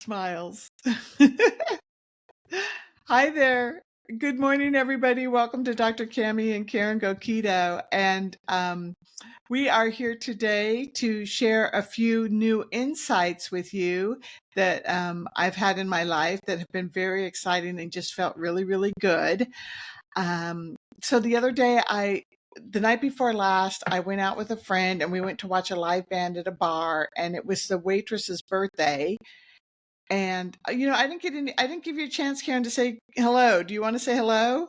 Smiles. Hi there. Good morning, everybody. Welcome to Dr. Cammy and Karen Go Keto. And we are here today to share a few new insights with you that I've had in my life that have been very exciting and just felt really, really good. So the other day, the night before last, I went out with a friend and we went to watch a live band at a bar, and it was the waitress's birthday. And I didn't give you a chance, Karen, to say hello. Do you want to say hello?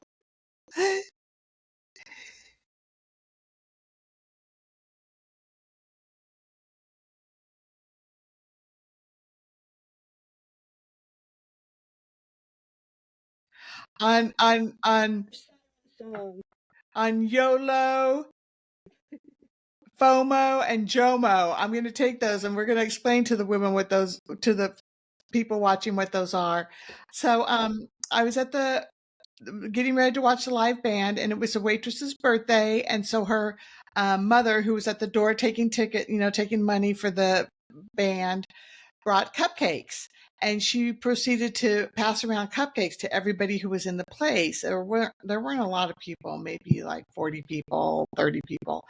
on on on Song. on YOLO, FOMO, and JOMO. I'm going to take those and we're going to explain to the women to the people watching what those are. So I was at the getting ready to watch the live band, and it was the waitress's birthday, and so her mother, who was at the door taking money for the band, brought cupcakes, and she proceeded to pass around cupcakes to everybody who was in the place. There weren't a lot of people, maybe like 40 people, 30 people.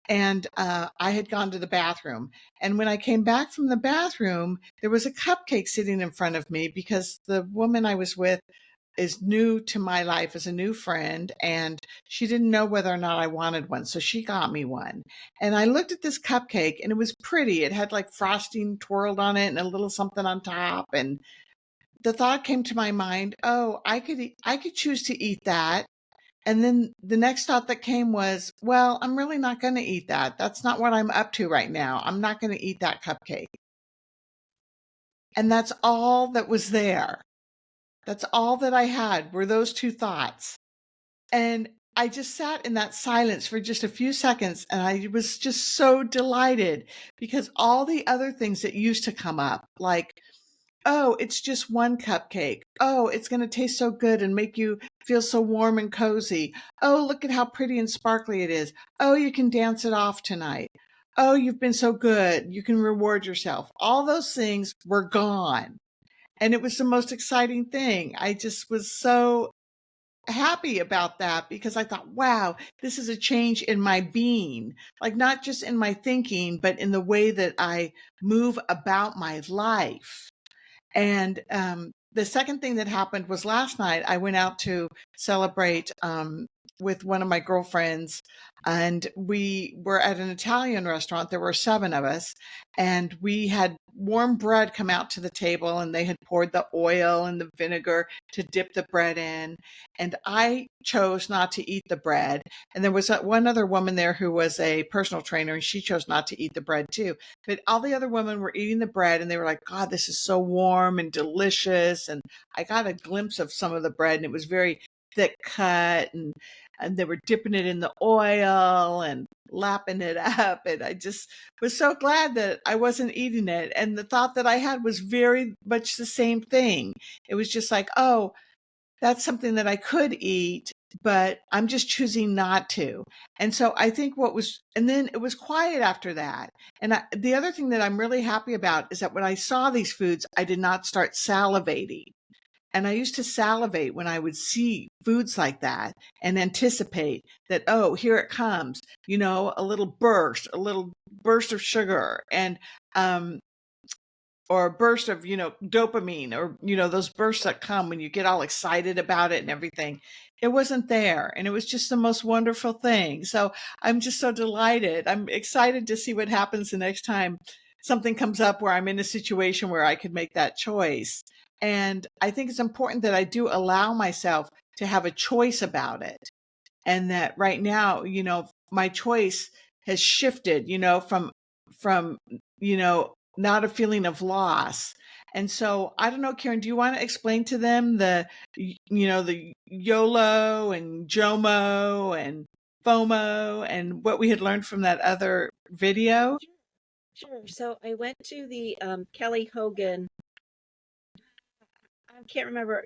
And I had gone to the bathroom. And when I came back from the bathroom, there was a cupcake sitting in front of me because the woman I was with is new to my life as a new friend, and she didn't know whether or not I wanted one, so she got me one. And I looked at this cupcake, and it was pretty. It had like frosting twirled on it and a little something on top, and the thought came to my mind, oh, I could choose to eat that. And then the next thought that came was, well, I'm really not going to eat that. That's not what I'm up to right now. I'm not going to eat that cupcake. And that's all that was there. That's all that I had were those two thoughts. And I just sat in that silence for just a few seconds, and I was just so delighted because all the other things that used to come up, like, oh, it's just one cupcake. Oh, it's going to taste so good and make you feel so warm and cozy. Oh, look at how pretty and sparkly it is. Oh, you can dance it off tonight. Oh, you've been so good. You can reward yourself. All those things were gone. And it was the most exciting thing. I just was so happy about that because I thought, wow, this is a change in my being, like not just in my thinking, but in the way that I move about my life. And the second thing that happened was last night I went out to celebrate with one of my girlfriends, and we were at an Italian restaurant. There were 7 of us, and we had warm bread come out to the table, and they had poured the oil and the vinegar to dip the bread in. And I chose not to eat the bread. And there was one other woman there who was a personal trainer, and she chose not to eat the bread too. But all the other women were eating the bread, and they were like, God, this is so warm and delicious. And I got a glimpse of some of the bread, and it was very thick cut, and they were dipping it in the oil and lapping it up. And I just was so glad that I wasn't eating it. And the thought that I had was very much the same thing. It was just like, oh, that's something that I could eat, but I'm just choosing not to. And so I think and then it was quiet after that. And the other thing that I'm really happy about is that when I saw these foods, I did not start salivating. And I used to salivate when I would see foods like that and anticipate that, oh, here it comes, a little burst of sugar. And, or a burst of, dopamine, or, those bursts that come when you get all excited about it and everything. It wasn't there. And it was just the most wonderful thing. So I'm just so delighted. I'm excited to see what happens the next time something comes up where I'm in a situation where I could make that choice. And I think it's important that I do allow myself to have a choice about it. And that right now, my choice has shifted, from, not a feeling of loss. And so I don't know, Karen, do you want to explain to them the YOLO and JOMO and FOMO and what we had learned from that other video? Sure. So I went to the Kelly Hogan, I can't remember,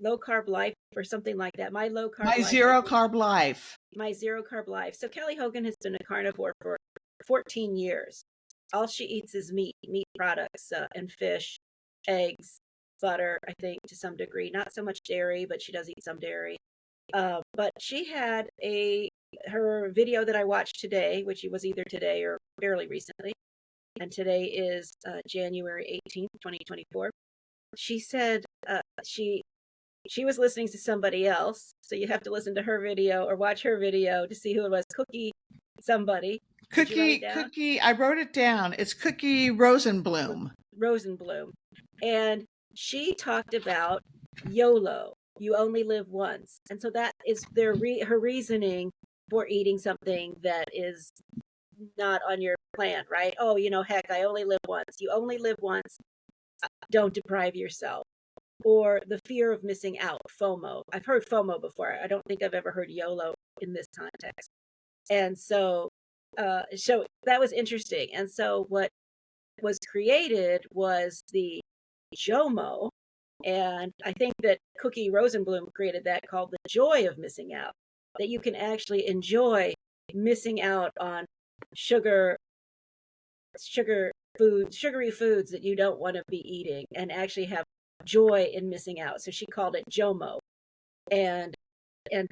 low carb life or something like that. My low carb My life. zero carb life. My zero carb life. So Kelly Hogan has been a carnivore for 14 years. All she eats is meat products, and fish. eggs, butter, I think to some degree, not so much dairy, but she does eat some dairy. But she had her video that I watched today, which was either today or fairly recently, and today is January 18th, 2024. She said she was listening to somebody else, so you have to listen to her video or watch her video to see who it was. Cookie somebody. Did you write it down? Cookie, I wrote it down. It's Cookie Rosenblum. Rosenblum. And she talked about YOLO, you only live once. And so that is her reasoning for eating something that is not on your plan, right? Oh, heck, I only live once. You only live once. Don't deprive yourself. Or the fear of missing out, FOMO. I've heard FOMO before. I don't think I've ever heard YOLO in this context. And so that was interesting. And so what was created was the JOMO. And I think that Cookie Rosenblum created that, called the joy of missing out, that you can actually enjoy missing out on sugary foods that you don't want to be eating, and actually have joy in missing out. So she called it JOMO. And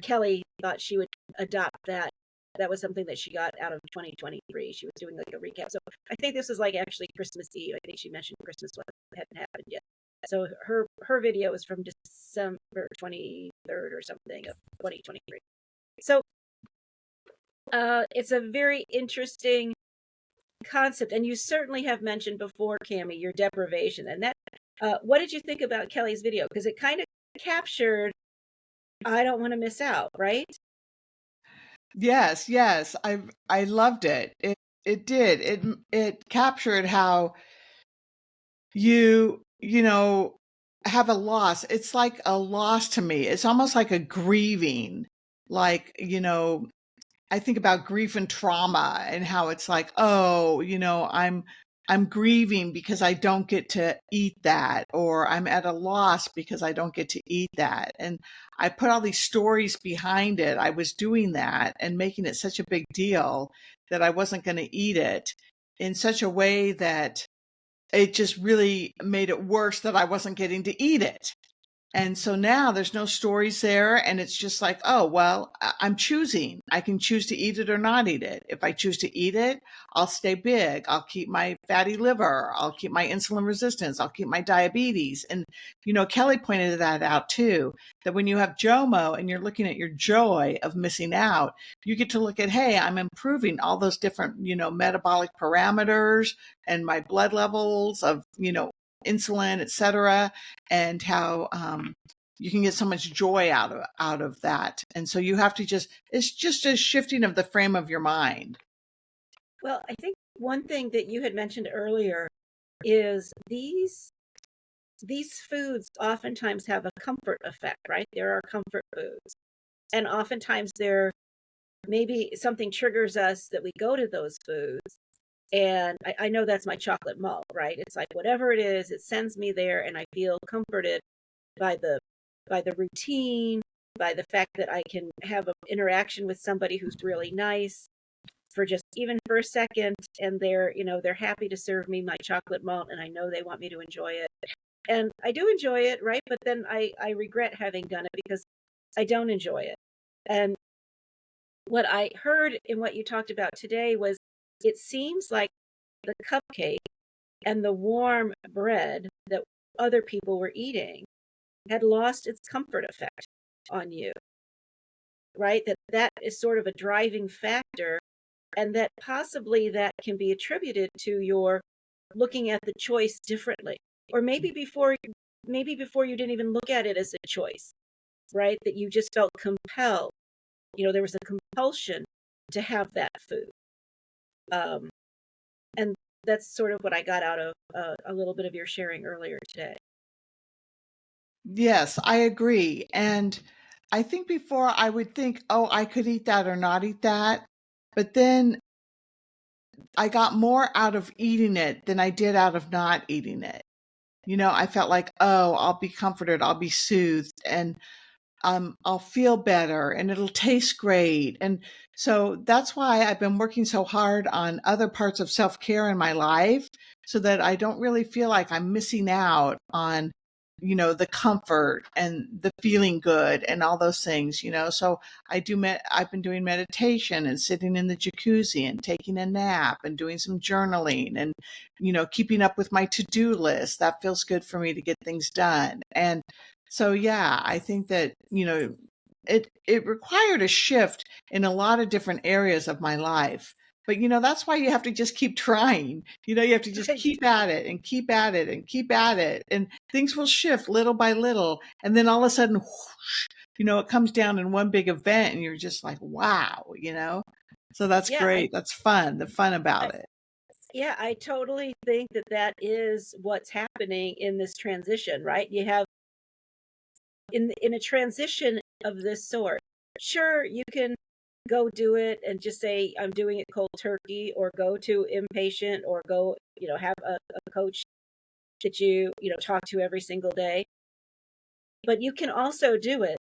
Kelly thought she would adopt that. That was something that she got out of 2023. She was doing like a recap. So I think this was like actually Christmas Eve. I think she mentioned Christmas hadn't happened yet. So her video is from December 23rd or something of 2023. So it's a very interesting concept. And you certainly have mentioned before, Cammy, your deprivation. And that, what did you think about Kelly's video? Because it kind of captured, I don't want to miss out, right? Yes, I loved it. It did. It captured how you have a loss. It's like a loss to me. It's almost like a grieving. Like, I think about grief and trauma and how it's like, oh, I'm grieving because I don't get to eat that, or I'm at a loss because I don't get to eat that. And I put all these stories behind it. I was doing that and making it such a big deal that I wasn't going to eat it in such a way that it just really made it worse that I wasn't getting to eat it. And so now there's no stories there. And it's just like, oh, well, I'm choosing. I can choose to eat it or not eat it. If I choose to eat it, I'll stay big. I'll keep my fatty liver. I'll keep my insulin resistance. I'll keep my diabetes. And, Kelly pointed that out too, that when you have JOMO and you're looking at your joy of missing out, you get to look at, hey, I'm improving all those different, metabolic parameters and my blood levels of, insulin, et cetera, and how you can get so much joy out of that. And so you have to it's just a shifting of the frame of your mind. Well, I think one thing that you had mentioned earlier is these foods oftentimes have a comfort effect, right? There are comfort foods. And oftentimes maybe something triggers us that we go to those foods. And I know that's my chocolate malt, right? It's like whatever it is, it sends me there, and I feel comforted by the routine, by the fact that I can have an interaction with somebody who's really nice for a second, and they're happy to serve me my chocolate malt, and I know they want me to enjoy it. And I do enjoy it, right? But then I regret having done it because I don't enjoy it. And what I heard in what you talked about today was, it seems like the cupcake and the warm bread that other people were eating had lost its comfort effect on you, right? That is sort of a driving factor, and that possibly that can be attributed to your looking at the choice differently. Or maybe before you didn't even look at it as a choice, right? That you just felt compelled. There was a compulsion to have that food. And that's sort of what I got out of a little bit of your sharing earlier today. Yes, I agree. And I think before I would think, oh, I could eat that or not eat that. But then I got more out of eating it than I did out of not eating it. I felt like, oh, I'll be comforted, I'll be soothed, and I'll feel better, and it'll taste great. And so that's why I've been working so hard on other parts of self-care in my life, so that I don't really feel like I'm missing out on, the comfort and the feeling good and all those things, So I've been doing meditation and sitting in the jacuzzi and taking a nap and doing some journaling and, keeping up with my to-do list. That feels good for me to get things done. And so, yeah, I think that, it required a shift in a lot of different areas of my life. But, that's why you have to just keep trying. You have to just Right. keep at it and keep at it and keep at it. And things will shift little by little. And then all of a sudden, whoosh, it comes down in one big event and you're just like, wow. So that's Yeah, great. That's fun. The fun I about it. yeah, I totally think that that is what's happening in this transition, right? You have in a transition of this sort. Sure, you can go do it and just say I'm doing it cold turkey, or go to Impatient, or go, have a coach that you talk to every single day. But you can also do it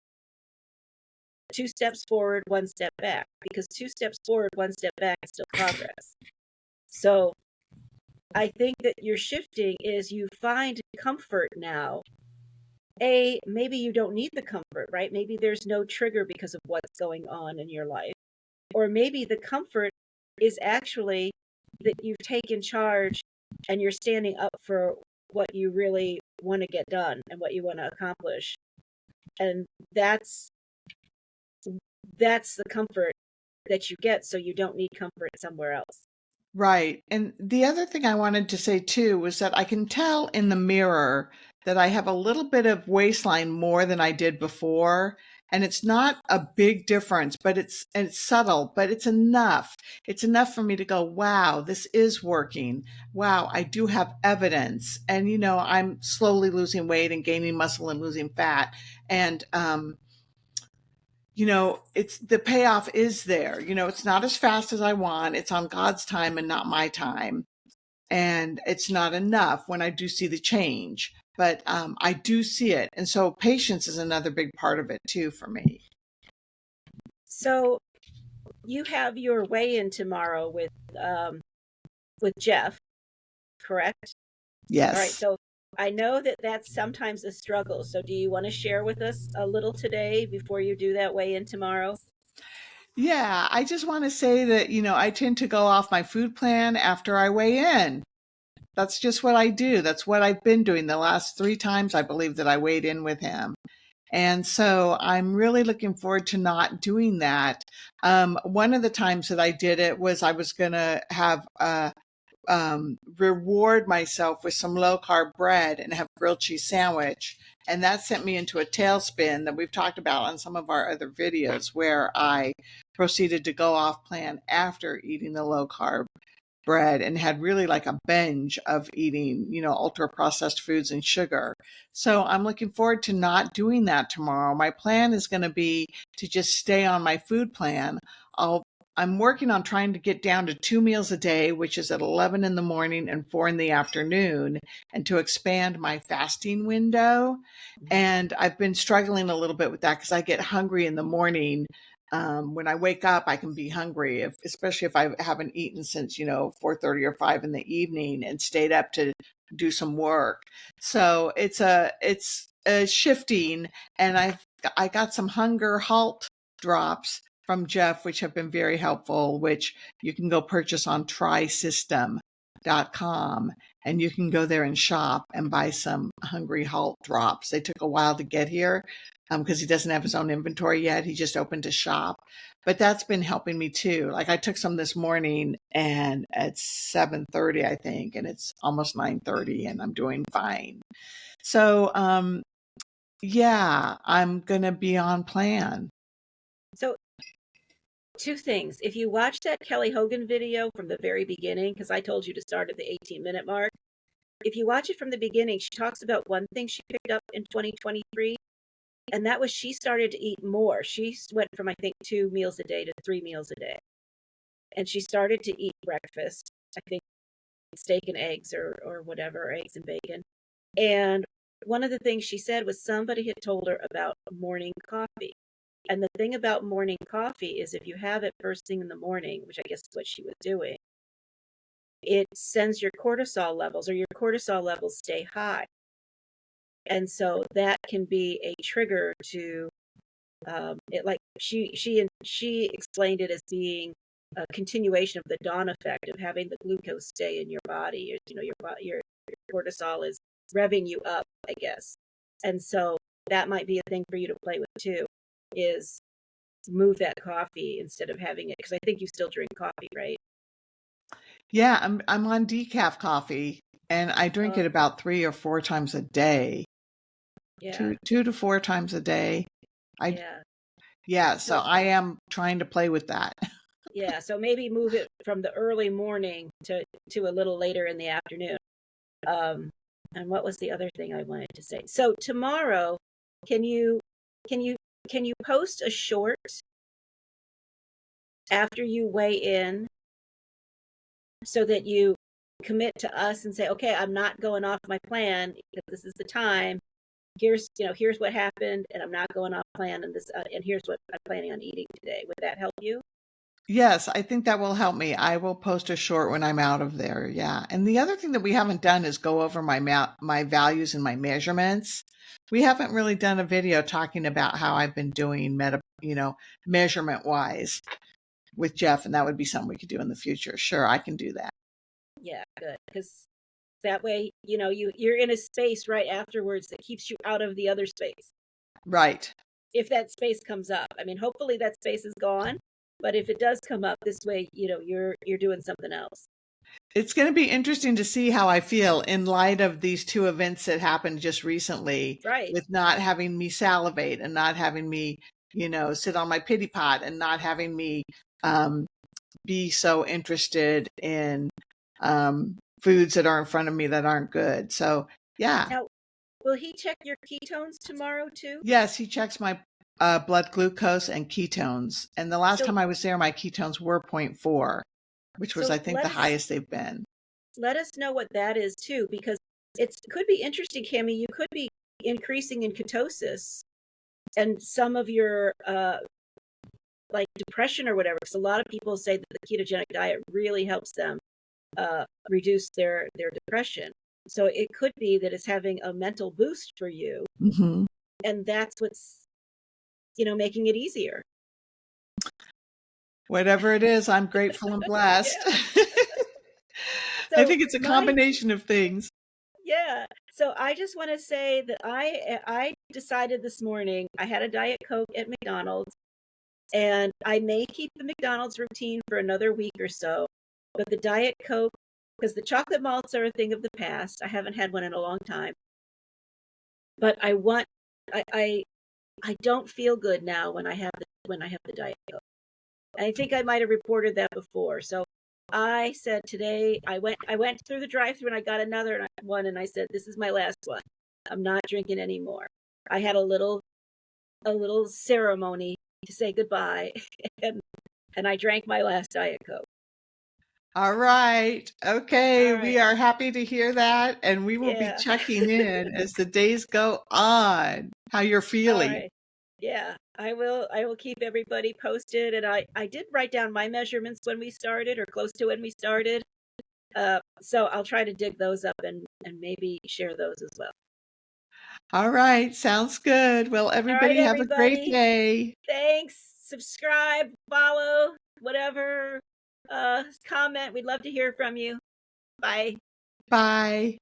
2 steps forward, 1 step back, because 2 steps forward, 1 step back is still progress. So I think that your shifting is you find comfort now. Maybe you don't need the comfort, right? Maybe there's no trigger because of what's going on in your life. Or maybe the comfort is actually that you've taken charge and you're standing up for what you really want to get done and what you want to accomplish. And that's the comfort that you get, so you don't need comfort somewhere else. Right. And the other thing I wanted to say too was that I can tell in the mirror that I have a little bit of waistline more than I did before. And it's not a big difference, but it's subtle, but it's enough. It's enough for me to go, wow, this is working. Wow, I do have evidence. And I'm slowly losing weight and gaining muscle and losing fat. And it's the payoff is there. It's not as fast as I want. It's on God's time and not my time. And it's not enough when I do see the change, but I do see it. And so patience is another big part of it too for me. So you have your weigh-in tomorrow with Jeff, correct? All right. Yes. So I know that that's sometimes a struggle. So do you want to share with us a little today before you do that weigh-in tomorrow? Yeah. I just want to say that, I tend to go off my food plan after I weigh in. That's just what I do. That's what I've been doing the last 3 times, I believe, that I weighed in with him. And so I'm really looking forward to not doing that. One of the times that I did it was I was going to have reward myself with some low carb bread and have grilled cheese sandwich. And that sent me into a tailspin that we've talked about on some of our other videos, where I proceeded to go off plan after eating the low carb bread and had really like a binge of eating, ultra processed foods and sugar. So I'm looking forward to not doing that tomorrow. My plan is going to be to just stay on my food plan. I'm working on trying to get down to 2 meals a day, which is at 11 in the morning and 4 in the afternoon, and to expand my fasting window. And I've been struggling a little bit with that because I get hungry in the morning. When I wake up, I can be hungry, especially if I haven't eaten since 4:30 or 5 in the evening and stayed up to do some work. So it's a shifting, and I got some hunger halt drops from Jeff, which have been very helpful, which you can go purchase on trysystem.com, and you can go there and shop and buy some hungry halt drops. They took a while to get here because he doesn't have his own inventory yet. He just opened a shop, but that's been helping me too. Like I took some this morning and at 7:30, I think, and it's almost 9:30 and I'm doing fine. So, yeah, I'm going to be on plan. So two things. If you watch that Kelly Hogan video from the very beginning, because I told you to start at the 18-minute mark, if you watch it from the beginning, she talks about one thing she picked up in 2023, and that was she started to eat more. She went from, I think, 2 meals a day to 3 meals a day. And she started to eat breakfast, I think steak and eggs or whatever, eggs and bacon. And one of the things she said was somebody had told her about morning coffee. And the thing about morning coffee is if you have it first thing in the morning, which I guess is what she was doing, it sends your cortisol levels, or your cortisol levels stay high. And so that can be a trigger to it. Like she explained it as being a continuation of the dawn effect of having the glucose stay in your body. Your cortisol is revving you up, I guess. And so that might be a thing for you to play with too, is move that coffee instead of having it, because I think you still drink coffee, right? Yeah, I'm on decaf coffee, and I drink it Oh, about 3 or 4 times a day. yeah, 2 to 4 times a day. I yeah. Yeah, so So I am trying to play with that. yeah, so maybe move it from the early morning to a little later in the afternoon. Um, and what was the other thing I wanted to say? So tomorrow, can you can you can you post a short after you weigh in, so that you commit to us and say, okay, I'm not going off my plan because this is the time. Here's what happened, and I'm not going off plan, and here's what I'm planning on eating today. Would that help you? Yes, I think that will help me. I will post a short when I'm out of there. Yeah. And the other thing that we haven't done is go over my values and my measurements. We haven't really done a video talking about how I've been doing measurement wise with Jeff, and that would be something we could do in the future. Sure, I can do that. Yeah, good, because that way, you're in a space right afterwards that keeps you out of the other space. Right. If that space comes up, I mean, hopefully that space is gone, but if it does come up this way, you're doing something else. It's going to be interesting to see how I feel in light of these 2 events that happened just recently, Right. with not having me salivate and not having me, sit on my pity pot, and not having me um, be so interested in foods that are in front of me that aren't good. So, yeah. Now, will he check your ketones tomorrow too? Yes, he checks my blood glucose and ketones. And the last So time I was there, my ketones were zero point 0.4, which was, so I think, the highest they've been. let us know what that is too, because it could be interesting, Cammy. You could be increasing in ketosis, and some of your like depression or whatever. Because a lot of people say that the ketogenic diet really helps them reduce their depression. So it could be that it's having a mental boost for you, Hmm. and that's what's making it easier. Whatever it is, I'm grateful and blessed. Yeah. I So think it's a my combination of things. Yeah. So I just want to say that I decided this morning, I had a Diet Coke at McDonald's, and I may keep the McDonald's routine for another week or so. But the Diet Coke, because the chocolate malts are a thing of the past. I haven't had one in a long time. But I don't feel good now when I have the Diet Coke. I think I might have reported that before. So I said today, I went through the drive-through and I got another one, and I said, this is my last one. I'm not drinking anymore. I had a little ceremony to say goodbye, and I drank my last Diet Coke. All right. Okay. All right. We are happy to hear that. And we will be Yeah. checking in as the days go on, how you're All feeling. right. Yeah. I will keep everybody posted, and I did write down my measurements when we started, or close to when we started. So I'll try to dig those up and maybe share those as well. All right. Sounds good. Well, All right, everybody have a great everybody. day. Thanks. Subscribe, follow, whatever. Comment. We'd love to hear from you. Bye. Bye.